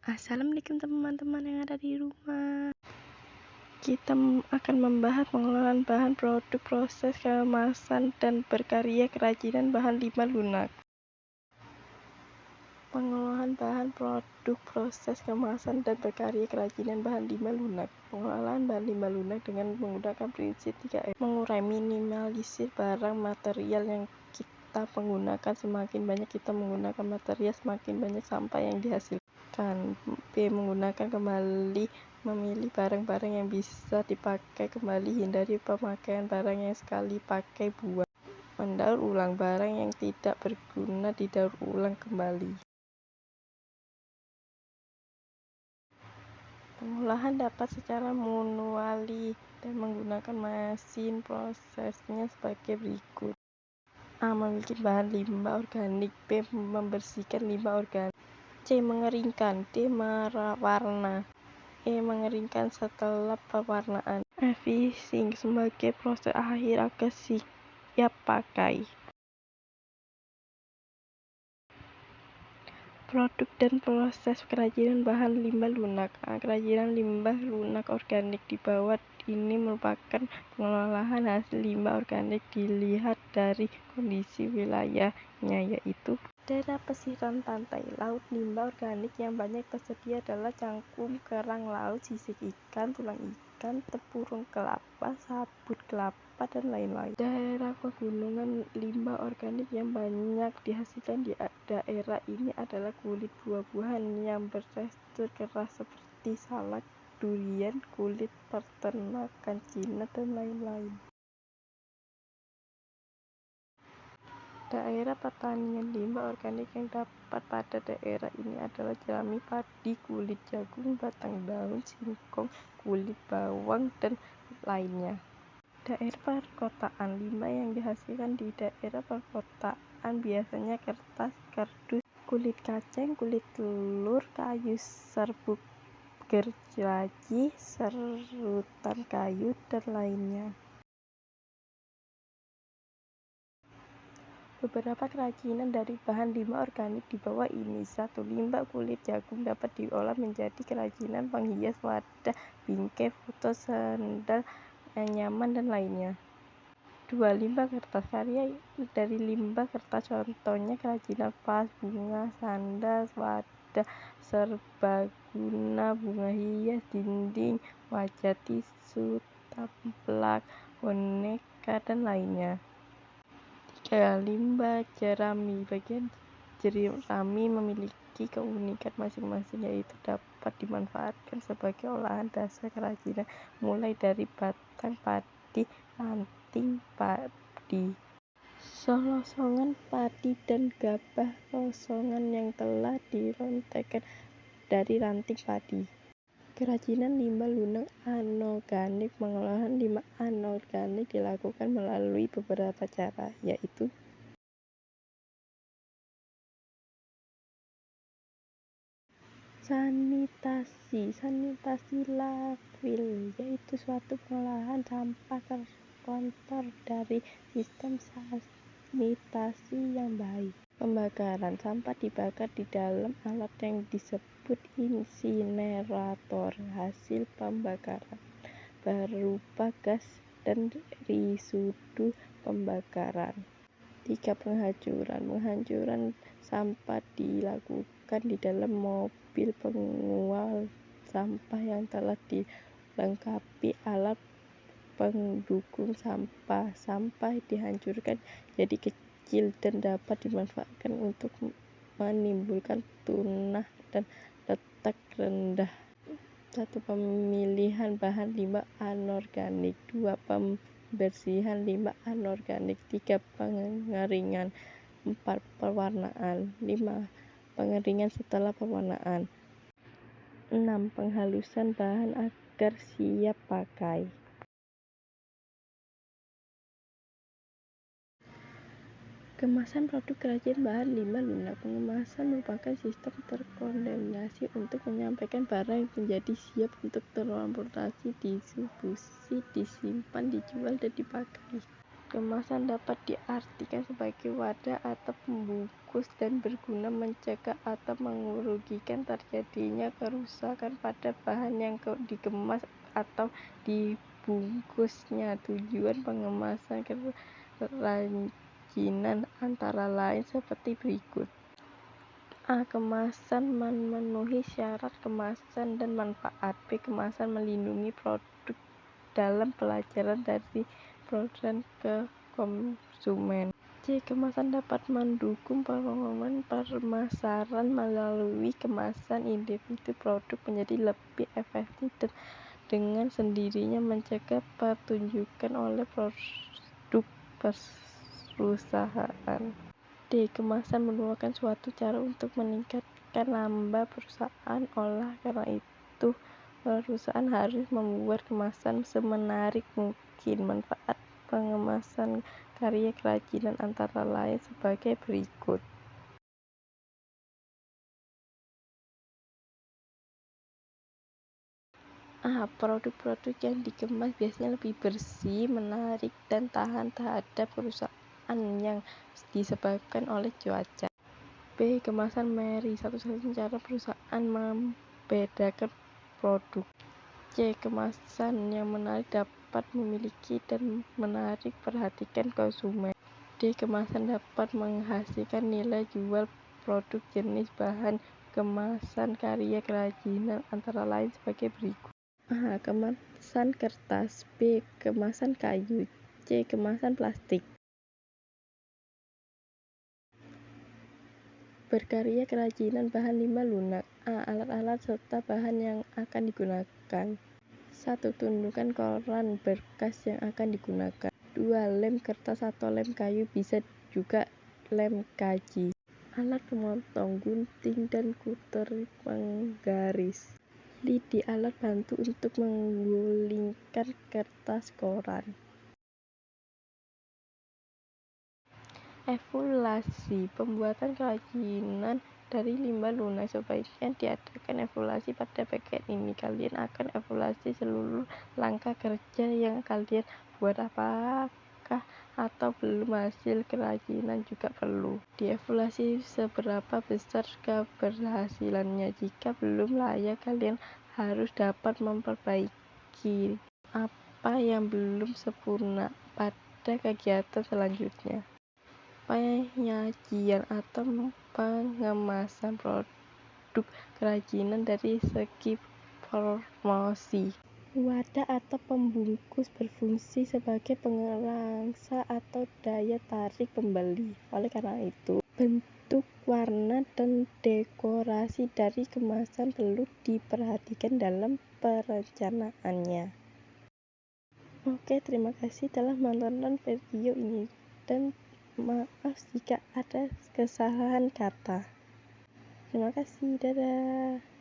Assalamualaikum teman-teman yang ada di rumah. Kita akan membahas pengelolaan bahan produk proses kemasan dan berkarya kerajinan bahan limbah lunak. Pengelolaan bahan produk proses kemasan dan berkarya kerajinan bahan limbah lunak. Pengelolaan bahan limbah lunak dengan menggunakan prinsip 3M. Mengurai, minimalisir barang material yang kita menggunakan. Semakin banyak kita menggunakan material, semakin banyak sampah yang dihasilkan. B. Menggunakan kembali, memilih barang-barang yang bisa dipakai kembali, hindari pemakaian barang yang sekali pakai buang. Mendaur ulang, barang yang tidak berguna didaur ulang kembali. Pengolahan dapat secara manual dan menggunakan mesin. Prosesnya sebagai berikut. A. Memiliki bahan limbah organik. B. Membersihkan limbah organik. C. Mengeringkan. D. Mewarna. E. Mengeringkan setelah pewarnaan. F. Finishing sebagai proses akhir agar siap pakai. Produk dan proses kerajinan bahan limbah lunak. Kerajinan limbah lunak organik di bawah ini merupakan pengolahan hasil limbah organik dilihat dari kondisi wilayahnya, yaitu daerah pesisir pantai, laut. Limbah organik yang banyak tersedia adalah cangkung, kerang laut, sisik ikan, tulang ikan, tempurung kelapa, sabut kelapa, dan lain-lain. Daerah pegunungan, limbah organik yang banyak dihasilkan di daerah ini adalah kulit buah-buahan yang bertekstur keras seperti salak, durian, kulit peternakan Cina, dan lain-lain. Daerah pertanian, limbah organik yang dapat pada daerah ini adalah jerami, padi, kulit jagung, batang daun singkong, kulit bawang, dan lainnya. Daerah perkotaan, limbah yang dihasilkan di daerah perkotaan biasanya kertas, kardus, kulit kacang, kulit telur, kayu serbuk gergaji, serutan kayu, dan lainnya. Beberapa kerajinan dari bahan limbah organik di bawah ini. 1. Limbah kulit jagung dapat diolah menjadi kerajinan penghias wadah, bingkai foto, sandal, anyaman, dan lainnya. 2. Limbah kertas. Karya dari limbah kertas contohnya kerajinan vas, bunga, sandal, wadah serbaguna, bunga hias, dinding, wajah, tisu, tamplak, boneka, dan lainnya. 3. Limbah jerami. Bagian jerami memiliki keunikan masing-masing, yaitu dapat dimanfaatkan sebagai olahan dasar kerajinan, mulai dari batang padi, ranting padi, selosongan padi, dan gabah rosongan yang telah dirontekkan dari ranting padi. Kerajinan limbah lunak anorganik. Pengolahan limbah anorganik dilakukan melalui beberapa cara, yaitu sanitasi landfill, yaitu suatu pengolahan sampah terkontrol dari sistem sanitasi yang baik. Pembakaran, sampah dibakar di dalam alat yang disebut insinerator. Hasil pembakaran berupa gas dan residu pembakaran. 3. Penghancuran sampah dilakukan di dalam mobil pengual sampah yang telah dilengkapi alat pendukung sampah. Sampah dihancurkan jadi kecil dan dapat dimanfaatkan untuk menimbulkan tunah dan letak rendah. 1. Pemilihan bahan limbah anorganik. 2. Pembersihan limbah anorganik. 3. Pengeringan. 4. Pewarnaan. 5. Pengeringan setelah pewarnaan. 6. Penghalusan bahan agar siap pakai. Kemasan produk kerajinan bahan limbah lunak. Pengemasan merupakan sistem terkoordinasi untuk menyampaikan barang menjadi siap untuk transportasi, distribusi, disimpan, dijual, dan dipakai. Kemasan dapat diartikan sebagai wadah atau pembungkus dan berguna mencegah atau merugikan terjadinya kerusakan pada bahan yang dikemas atau dibungkusnya. Tujuan pengemasan kerajinan antara lain seperti berikut. A. Kemasan memenuhi syarat kemasan dan manfaat. B. Kemasan melindungi produk dalam pelajaran dari produsen ke konsumen. C. Kemasan dapat mendukung pengembangan pemasaran. Melalui kemasan, individu produk menjadi lebih efektif dan dengan sendirinya mencegah pertunjukan oleh produk perusahaan. D. Kemasan merupakan suatu cara untuk meningkatkan laba perusahaan. Oleh karena itu, perusahaan harus membuat kemasan semenarik mungkin. Manfaat pengemasan karya kerajinan antara lain sebagai berikut. A. Produk-produk yang dikemas biasanya lebih bersih, menarik, dan tahan terhadap kerusakan yang disebabkan oleh cuaca. B. Kemasan meri, satu-satunya cara perusahaan membedakan produk. C. Kemasan yang menarik dapat memiliki dan menarik perhatian konsumen. D. Kemasan dapat menghasilkan nilai jual produk jenis bahan kemasan karya kerajinan antara lain sebagai berikut. A. Kemasan kertas. B. Kemasan kayu. C. Kemasan plastik. Berkarya kerajinan bahan limbah lunak. A. Alat-alat serta bahan yang akan digunakan. 1. Tundukan koran berkas yang akan digunakan. 2. Lem kertas atau lem kayu, bisa juga lem kaji. Alat pemotong, gunting, dan kutter penggaris. Lidi, alat bantu untuk menggulingkan kertas koran. Evaluasi pembuatan kerajinan dari limbah lunak. Sebaiknya diadakan evaluasi pada bagian ini. Kalian akan evaluasi seluruh langkah kerja yang kalian buat. Apakah atau belum hasil kerajinan juga perlu dievaluasi. Seberapa besar keberhasilannya. Jika belum layak, kalian harus dapat memperbaiki apa yang belum sempurna pada kegiatan selanjutnya. Penyajian atau pengemasan produk kerajinan dari segi promosi. Wadah atau pembungkus berfungsi sebagai pengerasa atau daya tarik pembeli. Oleh karena itu, bentuk, warna, dan dekorasi dari kemasan perlu diperhatikan dalam perencanaannya. Oke, terima kasih telah menonton video ini dan maaf jika ada kesalahan kata. Terima kasih, dadah.